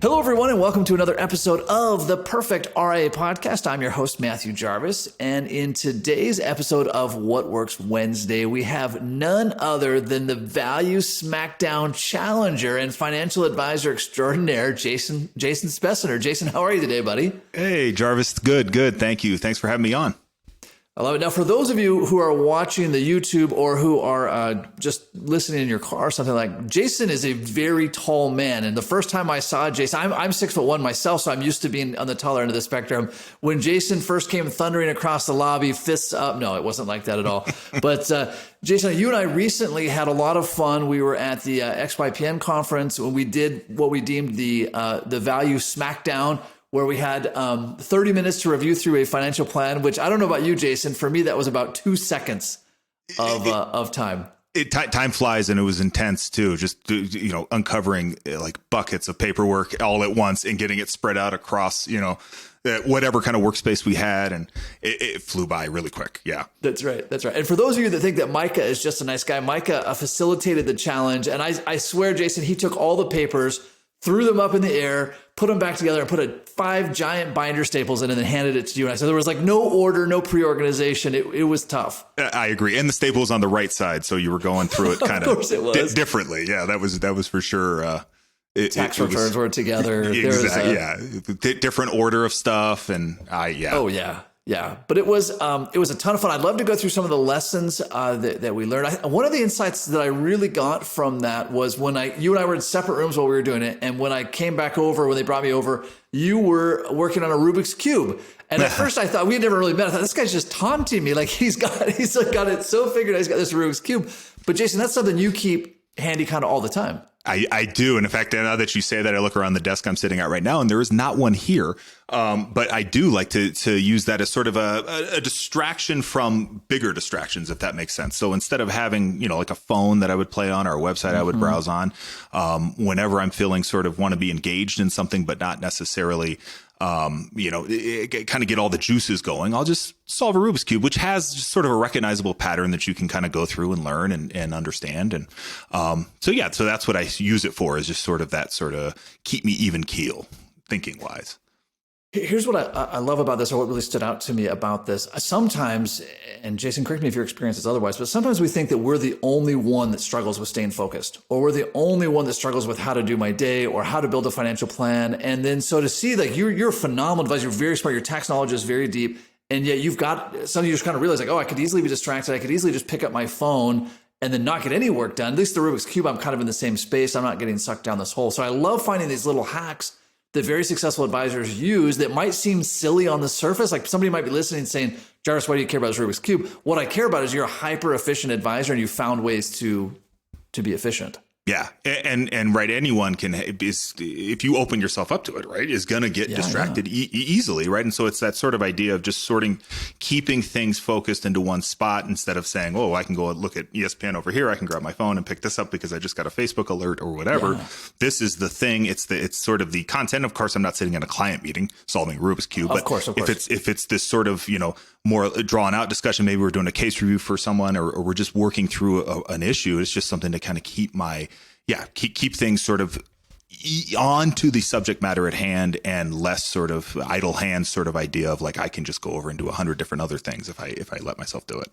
Hello, everyone, and welcome to another episode of the Perfect RIA podcast. I'm your host, Matthew Jarvis, and in today's episode of What Works Wednesday, we have none other than the Value Smackdown challenger and financial advisor extraordinaire, Jason Speciner. Jason, how are you today, buddy? Hey, Jarvis. Good. Thank you. Thanks for having me on. I love it. Now, for those of you who are watching the YouTube or who are just listening in your car or something, like Jason is a very tall man. And the first time I saw Jason, I'm 6'1" myself, so I'm used to being on the taller end of the spectrum. When Jason first came thundering across the lobby, fists up, no, it wasn't like that at all. But Jason, you and I recently had a lot of fun. We were at the XYPN conference when we did what we deemed the Value Smackdown, where we had 30 minutes to review through a financial plan, which I don't know about you, Jason. For me, that was about 2 seconds of time. Time flies, and it was intense too. Just uncovering like buckets of paperwork all at once and getting it spread out across whatever kind of workspace we had, and it flew by really quick. Yeah, that's right. And for those of you that think that Micah is just a nice guy, Micah facilitated the challenge, and I swear, Jason, he took all the papers, threw them up in the air, put them back together, and put 5 giant binder staples in, and then handed it to you. And I said there was like no order, no pre-organization. It was tough. I agree. And the staple was on the right side, so you were going through it kind of differently. Yeah, that was for sure. Tax returns were together. Exactly. Different order of stuff, and yeah. Oh yeah. Yeah, but it was a ton of fun. I'd love to go through some of the lessons that we learned. One of the insights that I really got from that was when you and I were in separate rooms while we were doing it, and when I came back over, when they brought me over, you were working on a Rubik's Cube. And at first I thought, we had never really met. I thought, this guy's just taunting me. Like he's got it so figured out. He's got this Rubik's Cube. But Jason, that's something you keep handy kind of all the time. I do. And in fact, now that you say that, I look around the desk I'm sitting at right now, and there is not one here. But I do like to use that as sort of a distraction from bigger distractions, if that makes sense. So instead of having, like a phone that I would play on or a website I would browse on, whenever I'm feeling sort of want to be engaged in something, but not necessarily kind of get all the juices going, I'll just solve a Rubik's Cube, which has just sort of a recognizable pattern that you can kind of go through and learn and understand. And so that's what I use it for, is just sort of that sort of keep me even keel thinking wise. Here's what I love about this, or what really stood out to me about this. Sometimes, and Jason, correct me if your experience is otherwise, but sometimes we think that we're the only one that struggles with staying focused, or we're the only one that struggles with how to do my day or how to build a financial plan. And then so to see like you're a phenomenal advisor, you're very smart, your tax knowledge is very deep, and yet you've got some of you just kind of realize like, oh, I could easily be distracted. I could easily just pick up my phone and then not get any work done. At least the Rubik's Cube, I'm kind of in the same space. I'm not getting sucked down this hole. So I love finding these little hacks that very successful advisors use that might seem silly on the surface. Like somebody might be listening saying, Jarvis, why do you care about this Rubik's Cube? What I care about is you're a hyper efficient advisor and you found ways to be efficient. Yeah. And right. Anyone if you open yourself up to it, right, is going to get distracted easily. Right. And so it's that sort of idea of just keeping things focused into one spot instead of saying, oh, I can go look at ESPN over here. I can grab my phone and pick this up because I just got a Facebook alert or whatever. Yeah. This is the thing. It's sort of the content. Of course, I'm not sitting in a client meeting solving Rubik's Cube. Of course. If it's this sort of, more drawn out discussion, maybe we're doing a case review for someone or we're just working through an issue. It's just something to kind of keep things sort of on to the subject matter at hand and less sort of idle hands sort of idea of like, I can just go over and do 100 different other things if I let myself do it.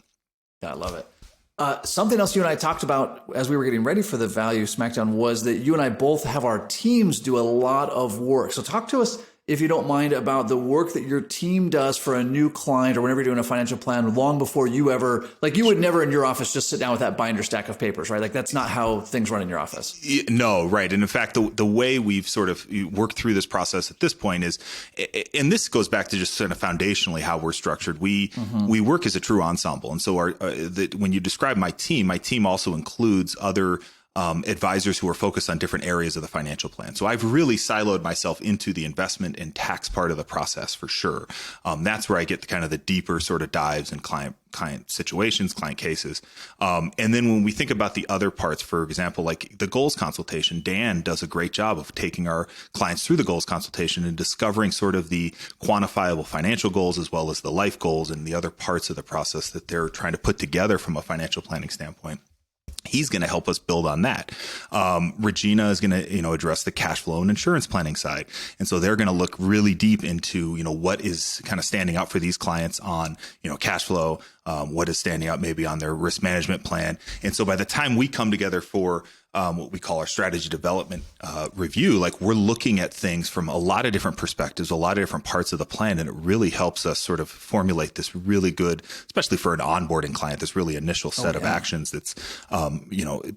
Yeah, I love it. Something else you and I talked about as we were getting ready for the Value Smackdown was that you and I both have our teams do a lot of work. So talk to us, if you don't mind, about the work that your team does for a new client or whenever you're doing a financial plan long before you ever, like you would never in your office just sit down with that binder stack of papers, right? Like that's not how things run in your office. No, right. And in fact, the way we've sort of worked through this process at this point is, and this goes back to just sort of foundationally how we're structured. We work as a true ensemble. And so when you describe my team also includes other advisors who are focused on different areas of the financial plan. So I've really siloed myself into the investment and tax part of the process for sure. That's where I get the deeper sort of dives in client situations, client cases. And then when we think about the other parts, for example, like the goals consultation, Dan does a great job of taking our clients through the goals consultation and discovering sort of the quantifiable financial goals as well as the life goals and the other parts of the process that they're trying to put together from a financial planning standpoint. He's going to help us build on that. Regina is going to, address the cash flow and insurance planning side. And so they're going to look really deep into, what is kind of standing out for these clients on, cash flow, what is standing out maybe on their risk management plan. And so by the time we come together for what we call our strategy development review, like we're looking at things from a lot of different perspectives, a lot of different parts of the plan. And it really helps us sort of formulate this really good, especially for an onboarding client, this really initial set of actions that's,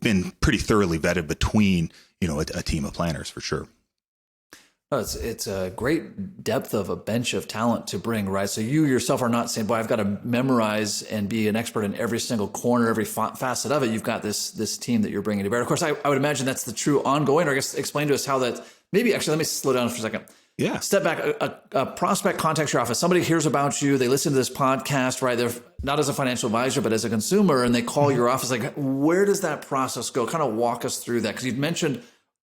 been pretty thoroughly vetted between, a team of planners for sure. No, it's a great depth of a bench of talent to bring, right? So you yourself are not saying, boy, I've got to memorize and be an expert in every single corner, every facet of it. You've got this team that you're bringing to bear. Of course, I would imagine that's the true ongoing, or I guess explain to us how that, maybe actually, let me slow down for a second. Yeah. Step back, a prospect contacts your office. Somebody hears about you. They listen to this podcast, right? They're not as a financial advisor, but as a consumer, and they call your office. Like, where does that process go? Kind of walk us through that. Because you've mentioned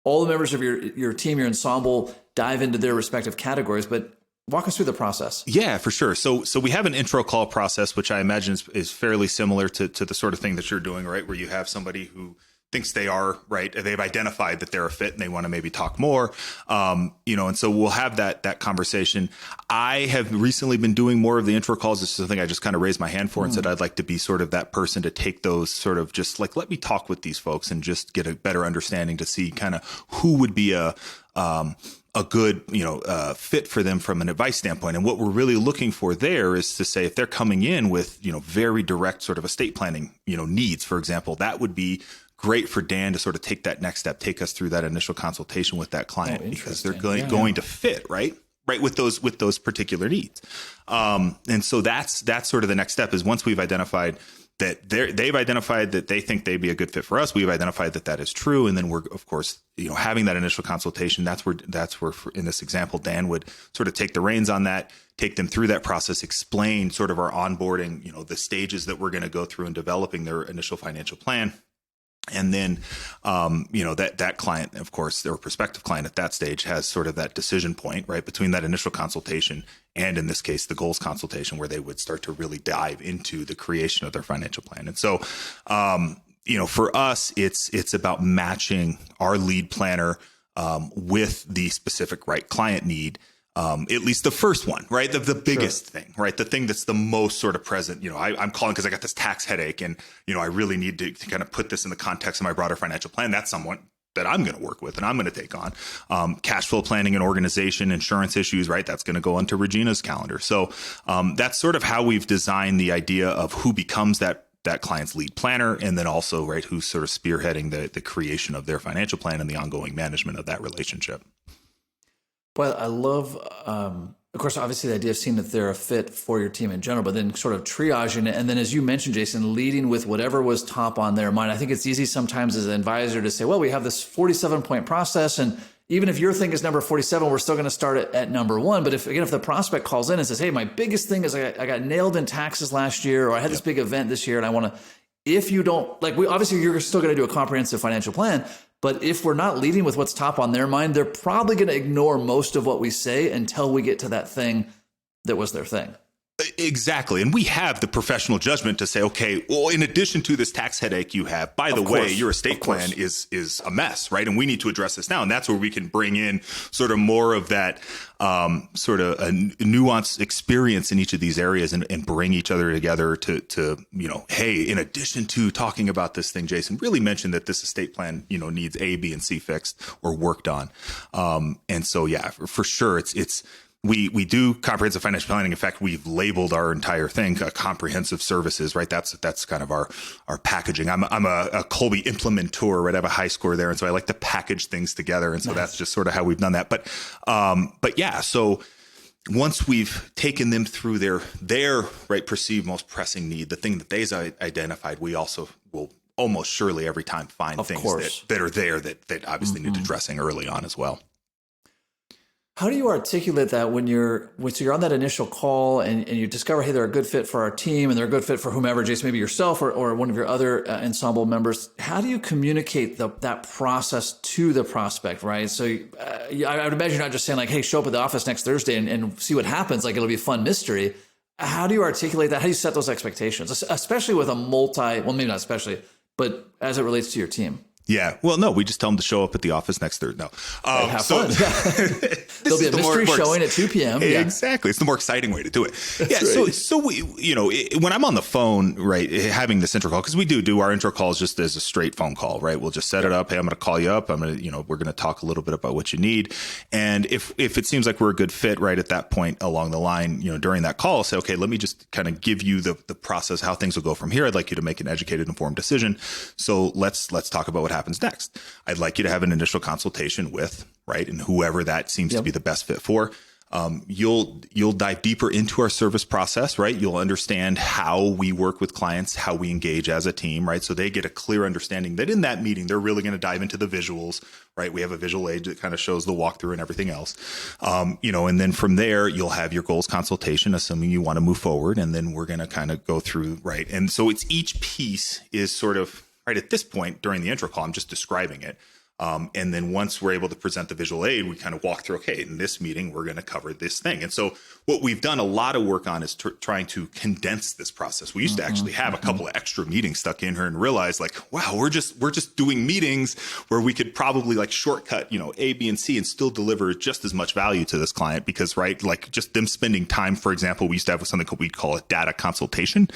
all the members of your team, your ensemble, dive into their respective categories, but walk us through the process. Yeah, for sure. So we have an intro call process, which I imagine is fairly similar to the sort of thing that you're doing, right? Where you have somebody who thinks they are, right? They've identified that they're a fit and they want to maybe talk more, and so we'll have that conversation. I have recently been doing more of the intro calls. This is something I just kind of raised my hand for and said, I'd like to be sort of that person to take those sort of just like, let me talk with these folks and just get a better understanding to see kind of who would be a good, fit for them from an advice standpoint. And what we're really looking for there is to say, if they're coming in with, very direct sort of estate planning, needs, for example, that would be great for Dan to sort of take that next step, take us through that initial consultation with that client because they're going to fit, right, with those particular needs. And so that's sort of the next step is once we've identified that they've identified that they think they'd be a good fit for us. We've identified that is true. And then we're, of course, having that initial consultation. That's where in this example, Dan would sort of take the reins on that, take them through that process, explain sort of our onboarding, the stages that we're going to go through in developing their initial financial plan. And then, that client, of course, their prospective client at that stage has sort of that decision point, right, between that initial consultation and in this case, the goals consultation, where they would start to really dive into the creation of their financial plan. And so, for us, it's about matching our lead planner with the specific right client need. At least the first one, right? The biggest thing, right? The thing that's the most sort of present, I'm calling because I got this tax headache and, I really need to kind of put this in the context of my broader financial plan. That's someone that I'm going to work with and I'm going to take on. Cash flow planning and organization, insurance issues, right? That's going to go onto Regina's calendar. So that's sort of how we've designed the idea of who becomes that client's lead planner. And then also, right, who's sort of spearheading the creation of their financial plan and the ongoing management of that relationship. Well, I love, of course, obviously the idea of seeing that they're a fit for your team in general, but then sort of triaging it. And then as you mentioned, Jason, leading with whatever was top on their mind. I think it's easy sometimes as an advisor to say, well, we have this 47-point process. And even if your thing is number 47, we're still going to start at number 1. But if the prospect calls in and says, hey, my biggest thing is I got nailed in taxes last year, or I had this big event this year and I want to, if you don't, obviously you're still going to do a comprehensive financial plan. But if we're not leading with what's top on their mind, they're probably going to ignore most of what we say until we get to that thing that was their thing. Exactly. And we have the professional judgment to say, okay, well, in addition to this tax headache you have, by the way, your estate plan is a mess, right? And we need to address this now. And that's where we can bring in sort of more of that sort of a nuanced experience in each of these areas and bring each other together to, hey, in addition to talking about this thing, Jason, really mention that this estate plan, needs A, B, and C fixed or worked on. And so, yeah, for sure, we do comprehensive financial planning. In fact, we've labeled our entire thing comprehensive services, right? That's kind of our packaging. I'm a Colby implementor, right? I have a high score there. And so I like to package things together. And so that's just sort of how we've done that. But yeah, so once we've taken them through their right perceived most pressing need, the thing that they've identified, we also will almost surely every time find things that are there that obviously need addressing early on as well. How do you articulate that when you're on that initial call and you discover, hey, they're a good fit for our team and they're a good fit for whomever, Jason, maybe yourself or one of your other ensemble members? How do you communicate that process to the prospect, right? So I would imagine you're not just saying like, hey, show up at the office next Thursday and see what happens. Like it'll be a fun mystery. How do you articulate that? How do you set those expectations, especially with maybe not especially, but as it relates to your team. Yeah. Well, no, we just tell them to show up at the office next Thursday. No. Have fun. There'll be a mystery showing at 2 p.m. Exactly. It's the more exciting way to do it. Right. So we, when I'm on the phone, right, having this intro call, because we do our intro calls just as a straight phone call, right? We'll just set it up. Hey, I'm going to call you up. We're going to talk a little bit about what you need. And if it seems like we're a good fit right at that point along the line, during that call, say, okay, let me just kind of give you the process, how things will go from here. I'd like you to make an educated, informed decision. So let's talk about what happens next. I'd like you to have an initial consultation with, right, and whoever that seems to be the best fit for. You'll dive deeper into our service process, right? You'll understand how we work with clients, how we engage as a team, right? So they get a clear understanding that in that meeting, they're really going to dive into the visuals, right? We have a visual aid that kind of shows the walkthrough and everything else. And then from there, you'll have your goals consultation, assuming you want to move forward. And then we're going to kind of go through, right? And so it's each piece is sort of, right at this point during the intro call, I'm just describing it. And then once we're able to present the visual aid, we kind of walk through, okay, in this meeting, we're going to cover this thing. And so what we've done a lot of work on is trying to condense this process. We used to actually have a couple of extra meetings stuck in here and realize like, wow, we're just doing meetings where we could probably like shortcut, A, B, and C and still deliver just as much value to this client because, right, like just them spending time, for example, we used to have something we'd call a data consultation.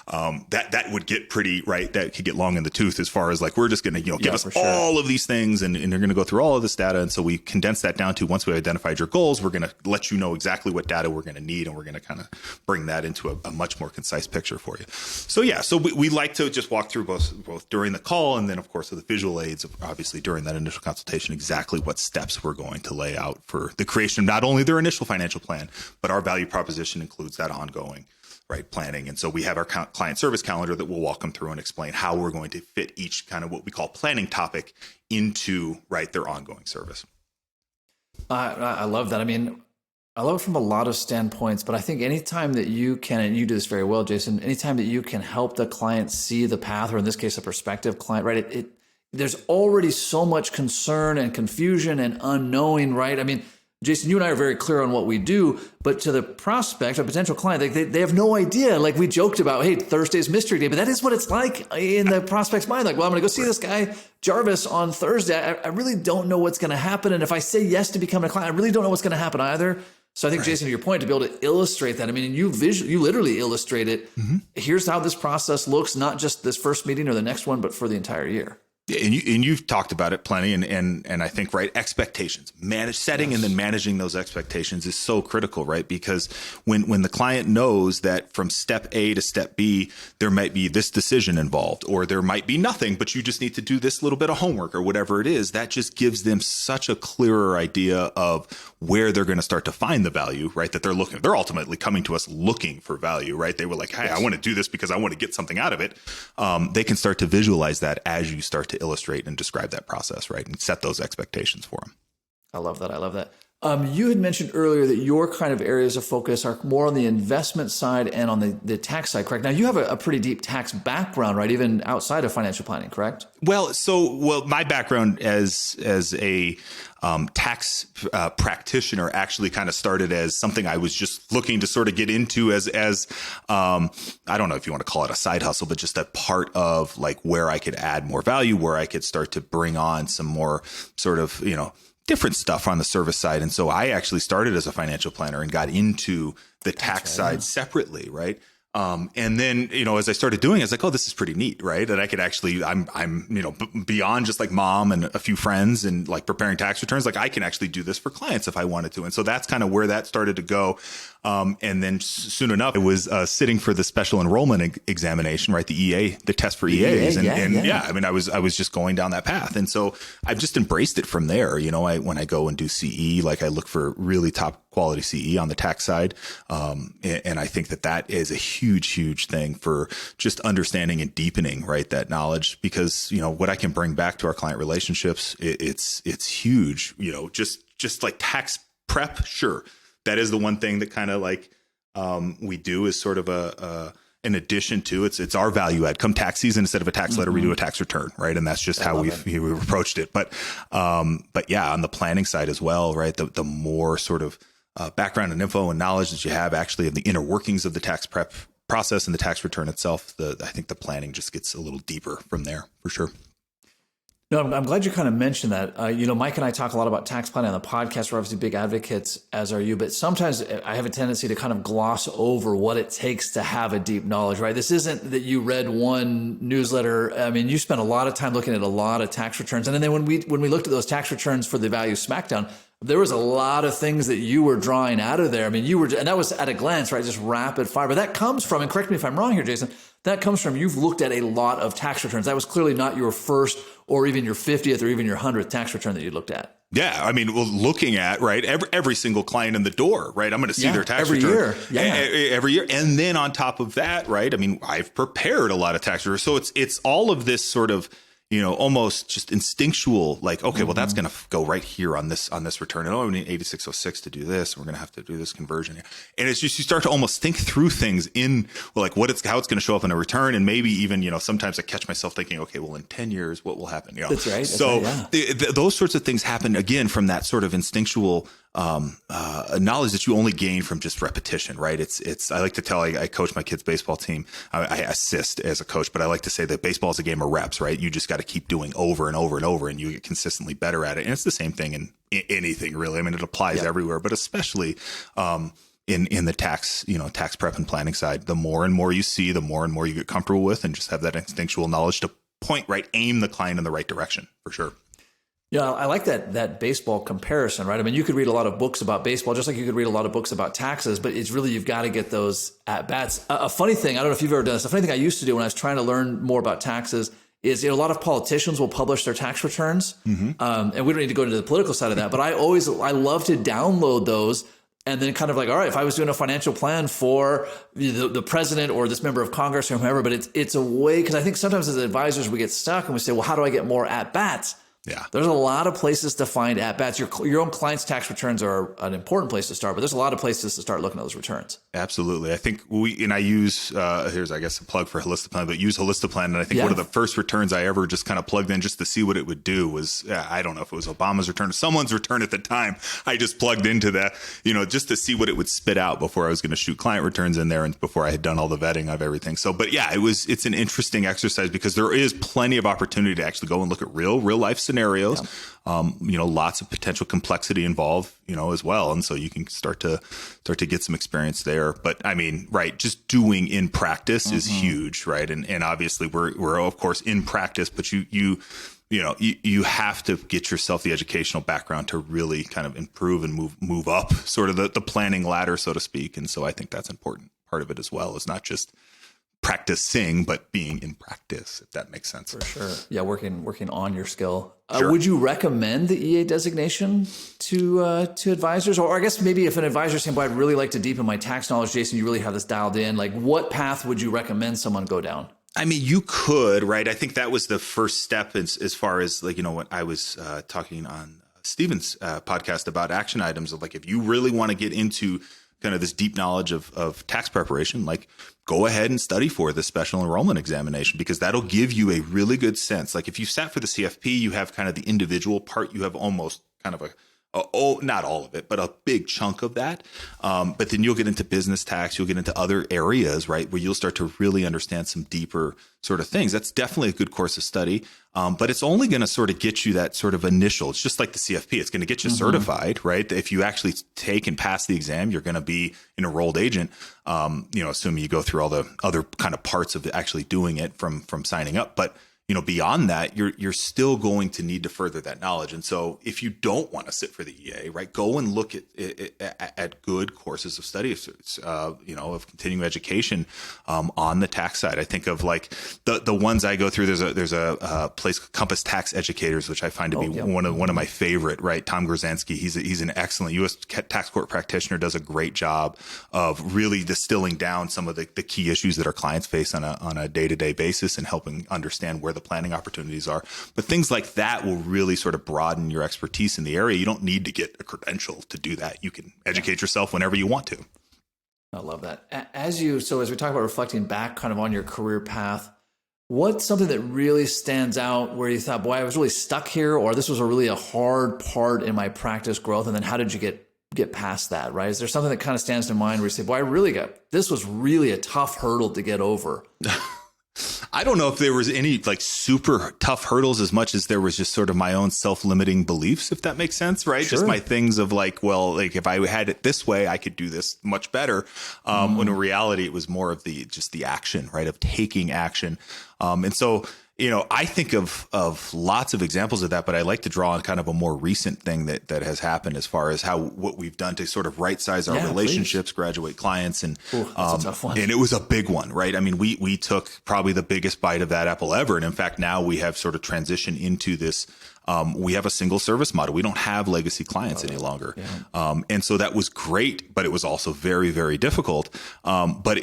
That would get pretty, right, that could get long in the tooth as far as like, we're just going to, give us all of these things and they're going to go through all of this data. And so we condense that down to once we identified your goals, we're going to let you know exactly what data we're going to need. And we're going to kind of bring that into a much more concise picture for you. So we like to just walk through both during the call and then of course with the visual aids, obviously during that initial consultation, exactly what steps we're going to lay out for the creation of not only their initial financial plan, but our value proposition includes that ongoing planning. And so we have our client service calendar that we'll walk them through and explain how we're going to fit each kind of what we call planning topic into their ongoing service. I love that. I mean, I love it from a lot of standpoints, but I think anytime that you can, and you do this very well, Jason, anytime that you can help the client see the path, or in this case, a prospective client, right? There's already so much concern and confusion and unknowing, right? I mean, Jason, you and I are very clear on what we do, but to the prospect, a potential client, they have no idea. Like we joked about, hey, Thursday's mystery day, but that is what it's like in the prospect's mind. Like, well, I'm going to go see this guy, Jarvis, on Thursday. I really don't know what's going to happen. And if I say yes to become a client, I really don't know what's going to happen either. So I think, Jason, to your point, to be able to illustrate that, I mean, you literally illustrate it. Mm-hmm. Here's how this process looks, not just this first meeting or the next one, but for the entire year. And you've talked about it plenty, and I think expectations, setting and then managing those expectations is so critical, right? Because when the client knows that from step A to step B there might be this decision involved, or there might be nothing, but you just need to do this little bit of homework or whatever it is, that just gives them such a clearer idea of where they're going to start to find the value, right? That they're ultimately coming to us looking for value, right? They were like, hey, I want to do this because I want to get something out of it. They can start to visualize that as you start to illustrate and describe that process, right? And set those expectations for them. I love that. You had mentioned earlier that your kind of areas of focus are more on the investment side and on the tax side, correct? Now, you have a pretty deep tax background, right? Even outside of financial planning, correct? Well, my background as a tax practitioner actually kind of started as something I was just looking to sort of get into as I don't know if you want to call it a side hustle, but just a part of like where I could add more value, where I could start to bring on some more sort of, different stuff on the service side. And so I actually started as a financial planner and got into the tax side separately, right? And then, as I started doing it, I was like, oh, this is pretty neat, right? And I could actually, I'm beyond just like mom and a few friends and like preparing tax returns, like I can actually do this for clients if I wanted to. And so that's kind of where that started to go. And then soon enough, it was sitting for the special enrollment examination, right? The EA, the test for EAs. I mean, I was just going down that path. And so I've just embraced it from there. When I go and do CE, like I look for really top quality CE on the tax side. And I think that is a huge thing for just understanding and deepening, right, that knowledge, because, what I can bring back to our client relationships, it's huge, just like tax prep. Sure. That is the one thing that kind of like, we do is sort of an addition to it's our value add. Come tax season, instead of a tax letter, we do a tax return, right? And that's just how we've approached it. But yeah, on the planning side as well, right? The more sort of background and info and knowledge that you have actually of the inner workings of the tax prep process and the tax return itself, I think the planning just gets a little deeper from there for sure. No, I'm glad you kind of mentioned that. Mike and I talk a lot about tax planning on the podcast. We're obviously big advocates, as are you. But sometimes I have a tendency to kind of gloss over what it takes to have a deep knowledge, right? This isn't that you read one newsletter. I mean, you spent a lot of time looking at a lot of tax returns. And then when we looked at those tax returns for the Value Smackdown, there was a lot of things that you were drawing out of there. I mean, and that was at a glance, right? Just rapid fire. But that comes from, and correct me if I'm wrong here, Jason, that comes from you've looked at a lot of tax returns. That was clearly not your first or even your 50th or even your 100th tax return that you looked at. Yeah, I mean, well, looking at, right, every single client in the door, right, I'm going to see their tax return every year. And then on top of that, right, I mean, I've prepared a lot of tax returns. So it's all of this sort of, almost just instinctual, like, okay, well, that's going to go right here on this return. And we need 8606 to do this. We're going to have to do this conversion here. And it's just, you start to almost think through things how it's going to show up in a return. And maybe even, sometimes I catch myself thinking, okay, well, in 10 years, what will happen? That's right. Those sorts of things happen again from that sort of instinctual knowledge that you only gain from just repetition, right? I like to tell, I coach my kids' baseball team. I assist as a coach, but I like to say that baseball is a game of reps, right? You just got to keep doing over and over and over, and you get consistently better at it. And it's the same thing in anything, really. I mean, it applies everywhere, but especially in the tax prep and planning side. The more and more you see, the more and more you get comfortable with, and just have that instinctual knowledge to aim the client in the right direction, for sure. Yeah, I like that baseball comparison, right? I mean, you could read a lot of books about baseball, just like you could read a lot of books about taxes, but it's really, you've got to get those at bats. A funny thing, I don't know if you've ever done this, a funny thing I used to do when I was trying to learn more about taxes is, a lot of politicians will publish their tax returns. And we don't need to go into the political side of that, but I love to download those and then kind of like, all right, if I was doing a financial plan for the president or this member of Congress or whoever, but it's a way, because I think sometimes as advisors, we get stuck and we say, well, how do I get more at bats? Yeah, there's a lot of places to find at-bats. Your own clients' tax returns are an important place to start, but there's a lot of places to start looking at those returns. Absolutely. I think I use, here's, I guess, a plug for Holistiplan, but use Holistiplan. And I think one of the first returns I ever just kind of plugged in just to see what it would do was, I don't know if it was Obama's return or someone's return at the time. I just plugged into that, just to see what it would spit out before I was going to shoot client returns in there and before I had done all the vetting of everything. So, but yeah, it's an interesting exercise because there is plenty of opportunity to actually go and look at real life scenarios. Lots of potential complexity involved, as well. And so you can start to get some experience there. But I mean, right, just doing in practice is huge, right? And obviously we're of course in practice, but you have to get yourself the educational background to really kind of improve and move up sort of the planning ladder, so to speak. And so I think that's important part of it as well, is not just practicing, but being in practice, if that makes sense. For sure. Yeah, working on your skill. Sure. Would you recommend the EA designation to advisors? Or I guess maybe if an advisor saying, boy, I'd really like to deepen my tax knowledge, Jason, you really have this dialed in. Like, what path would you recommend someone go down? I mean, you could, right? I think that was the first step as far as when I was talking on Steven's podcast about action items of like, if you really want to get into kind of this deep knowledge of tax preparation, like go ahead and study for the special enrollment examination, because that'll give you a really good sense. Like if you sat for the CFP, you have kind of the individual part, you have almost kind of not all of it, but a big chunk of that. But then you'll get into business tax, you'll get into other areas, right, where you'll start to really understand some deeper sort of things. That's definitely a good course of study. But it's only going to sort of get you that sort of initial. It's just like the CFP. It's going to get you certified, right? If you actually take and pass the exam, you're going to be an enrolled agent. Assuming you go through all the other kind of parts of actually doing it from signing up. But beyond that, you're still going to need to further that knowledge. And so if you don't want to sit for the EA, right, go and look at good courses of study, of continuing education on the tax side. I think of like the ones I go through. There's a place called Compass Tax Educators, which I find to be one of my favorite. Right, Tom Grzansky. He's an excellent U.S. tax court practitioner. Does a great job of really distilling down some of the key issues that our clients face on a day-to-day basis and helping understand where the planning opportunities are. But things like that will really sort of broaden your expertise in the area. You don't need to get a credential to do that. You can educate yourself whenever you want to. I love that. As we talk about reflecting back kind of on your career path, what's something that really stands out where you thought, boy, I was really stuck here, or this was a hard part in my practice growth? And then how did you get get past that, right? Is there something that kind of stands to mind where you say, boy, this was really a tough hurdle to get over? I don't know if there was any like super tough hurdles as much as there was just sort of my own self-limiting beliefs, if that makes sense, right? Sure. Just my things of like, well, like if I had it this way, I could do this much better. When in reality, it was more of just the action, right? Of taking action. And so, I think of lots of examples of that, but I like to draw on kind of a more recent thing that has happened as far as what we've done to sort of right size our relationships, graduate clients. And, that's a tough one. And it was a big one, right? I mean, we took probably the biggest bite of that apple ever. And in fact, now we have sort of transitioned into this. We have a single service model. We don't have legacy clients any longer. Yeah. And so that was great, but it was also very, very difficult. But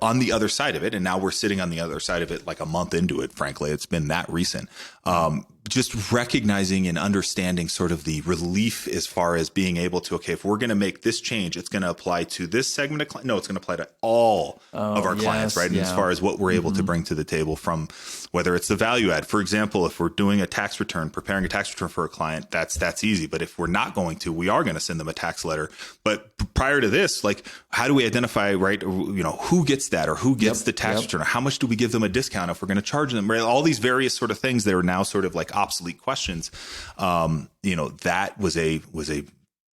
on the other side of it, and now we're sitting on the other side of it, like a month into it, frankly, it's been that recent. Just recognizing and understanding sort of the relief as far as being able to, okay, if we're going to make this change, it's going to apply to this segment of clients. No, it's going to apply to all of our clients, right? And as far as what we're able to bring to the table from whether it's the value add, for example, if we're doing a tax return, preparing a tax return for a client, that's easy. But if we're not going to, we are going to send them a tax letter. But prior to this, like, how do we identify, right? Who gets that or who gets the tax return? Or how much do we give them a discount if we're going to charge them? Right? All these various sort of things that are now sort of like obsolete questions. That was a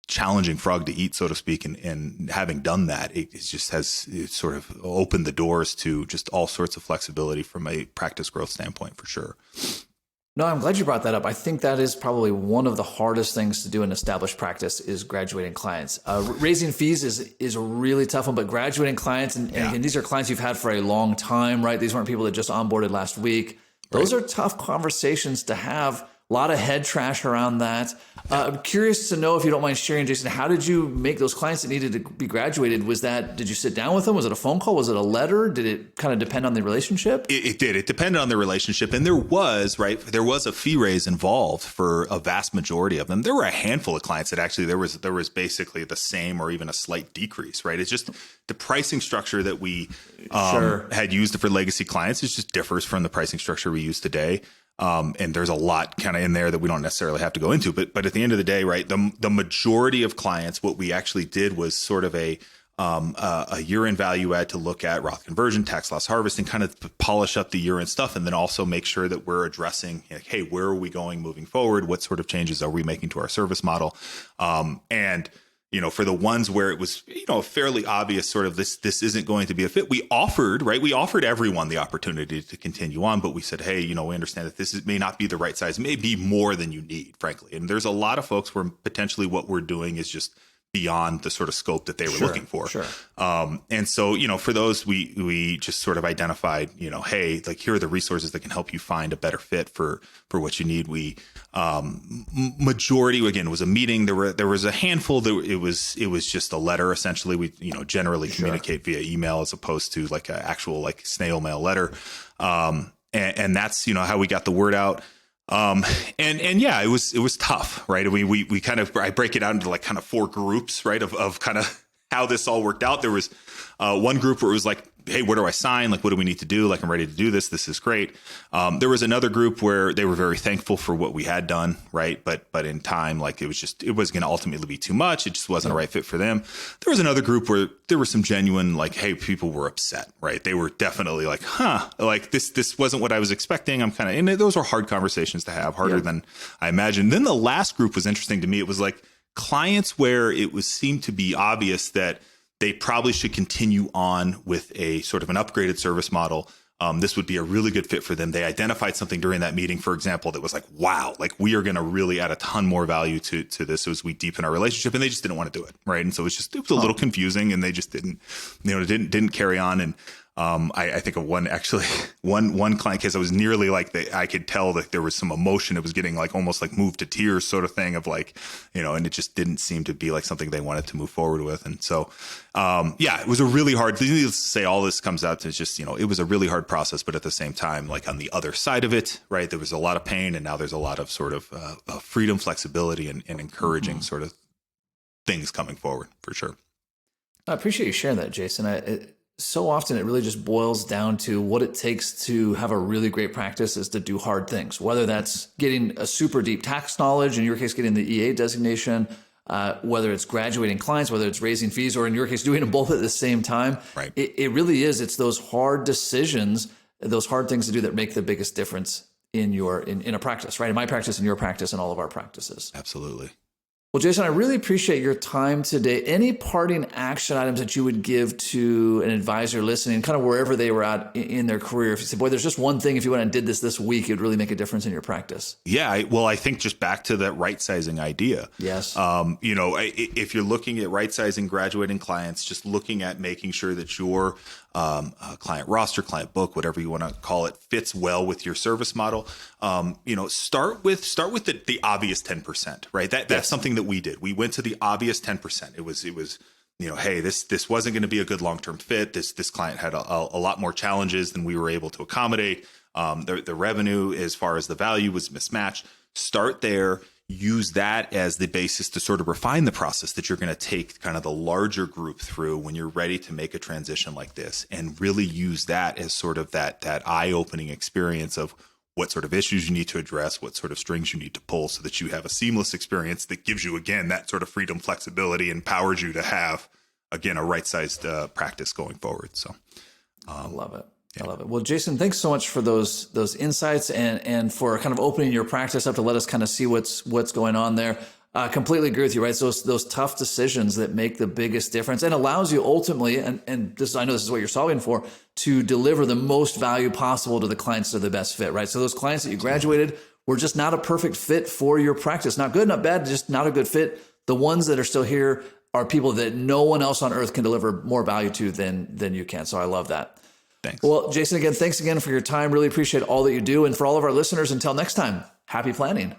challenging frog to eat, so to speak. And having done that, it sort of opened the doors to just all sorts of flexibility from a practice growth standpoint, for sure. No, I'm glad you brought that up. I think that is probably one of the hardest things to do in established practice is graduating clients. Raising fees is a really tough one, but graduating clients, and again, these are clients you've had for a long time, right? These weren't people that just onboarded last week. Those are tough conversations to have. A lot of head trash around that. I'm curious to know, if you don't mind sharing, Jason, how did you make those clients that needed to be graduated? Did you sit down with them? Was it a phone call? Was it a letter? Did it kind of depend on the relationship? It did. It depended on the relationship. And there was a fee raise involved for a vast majority of them. There were a handful of clients that actually there was basically the same or even a slight decrease, right? It's just the pricing structure that we had used for legacy clients. It just differs from the pricing structure we use today. And there's a lot kind of in there that we don't necessarily have to go into, but at the end of the day, right, the majority of clients, what we actually did was sort of a year-end value add to look at Roth conversion, tax loss harvesting, kind of polish up the year-end stuff, and then also make sure that we're addressing, hey, where are we going moving forward? What sort of changes are we making to our service model? And for the ones where it was, fairly obvious sort of this isn't going to be a fit, we offered everyone the opportunity to continue on, but we said, hey, we understand that this may not be the right size, it may be more than you need, frankly. And there's a lot of folks where potentially what we're doing is just beyond the sort of scope that they were looking for. Sure. And so, for those, we just sort of identified, hey, like, here are the resources that can help you find a better fit for what you need. We, majority, again, was a meeting. There was a handful that it was just a letter. Essentially, we, generally communicate via email as opposed to like an actual like snail mail letter. And that's, how we got the word out. It was tough, right? We kind of, I break it out into like kind of 4 groups, right? Of kind of how this all worked out. There was one group where it was like, hey, where do I sign? Like, what do we need to do? Like, I'm ready to do this. This is great. There was another group where they were very thankful for what we had done, right? But in time, like, it was going to ultimately be too much. It just wasn't a right fit for them. There was another group where there was some genuine, like, hey, people were upset, right? They were definitely like, like this wasn't what I was expecting. And those were hard conversations to have, harder than I imagined. Then the last group was interesting to me. It was like clients where it seemed to be obvious that they probably should continue on with a sort of an upgraded service model. This would be a really good fit for them. They identified something during that meeting, for example, that was like, wow, like, we are going to really add a ton more value to this as we deepen our relationship. And they just didn't want to do it. Right. And so it was a little confusing, and they just didn't carry on. And I think of one client case, I was nearly like, I could tell that there was some emotion. It was getting like almost like moved to tears sort of thing of like, and it just didn't seem to be like something they wanted to move forward with. And so, it was a really hard, needless to say, all this comes out to just, it was a really hard process, but at the same time, like on the other side of it, right, there was a lot of pain, and now there's a lot of sort of freedom, flexibility, and encouraging sort of things coming forward, for sure. I appreciate you sharing that, Jason. So often it really just boils down to what it takes to have a really great practice is to do hard things, whether that's getting a super deep tax knowledge, in your case, getting the EA designation, whether it's graduating clients, whether it's raising fees, or in your case, doing them both at the same time. Right. It really is. It's those hard decisions, those hard things to do that make the biggest difference in a practice, right? In my practice, in your practice, and all of our practices. Absolutely. Well, Jason, I really appreciate your time today. Any parting action items that you would give to an advisor listening, kind of wherever they were at in their career? If you said, boy, there's just one thing, if you went and did this week, it would really make a difference in your practice. Yeah. I think just back to that right sizing idea. Yes. If you're looking at right sizing graduating clients, just looking at making sure that your client roster, client book, whatever you want to call it, fits well with your service model. Start with the obvious 10%, right? That's something that we did. We went to the obvious 10%. It was, hey, this wasn't going to be a good long-term fit. This client had a lot more challenges than we were able to accommodate. The revenue, as far as the value, was mismatched. Start there. Use that as the basis to sort of refine the process that you're going to take kind of the larger group through when you're ready to make a transition like this, and really use that as sort of that eye-opening experience of what sort of issues you need to address, what sort of strings you need to pull, so that you have a seamless experience that gives you, again, that sort of freedom, flexibility, empowers you to have, again, a right-sized practice going forward. So I love it. Yeah. I love it. Well, Jason, thanks so much for those insights and for kind of opening your practice up to let us kind of see what's going on there. Completely agree with you, right? So those tough decisions that make the biggest difference and allows you ultimately, and this, I know this is what you're solving for, to deliver the most value possible to the clients that are the best fit, right? So those clients that you graduated were just not a perfect fit for your practice. Not good, not bad, just not a good fit. The ones that are still here are people that no one else on earth can deliver more value to than you can. So I love that. Thanks. Well, Jason, again, thanks again for your time. Really appreciate all that you do. And for all of our listeners, until next time, happy planning.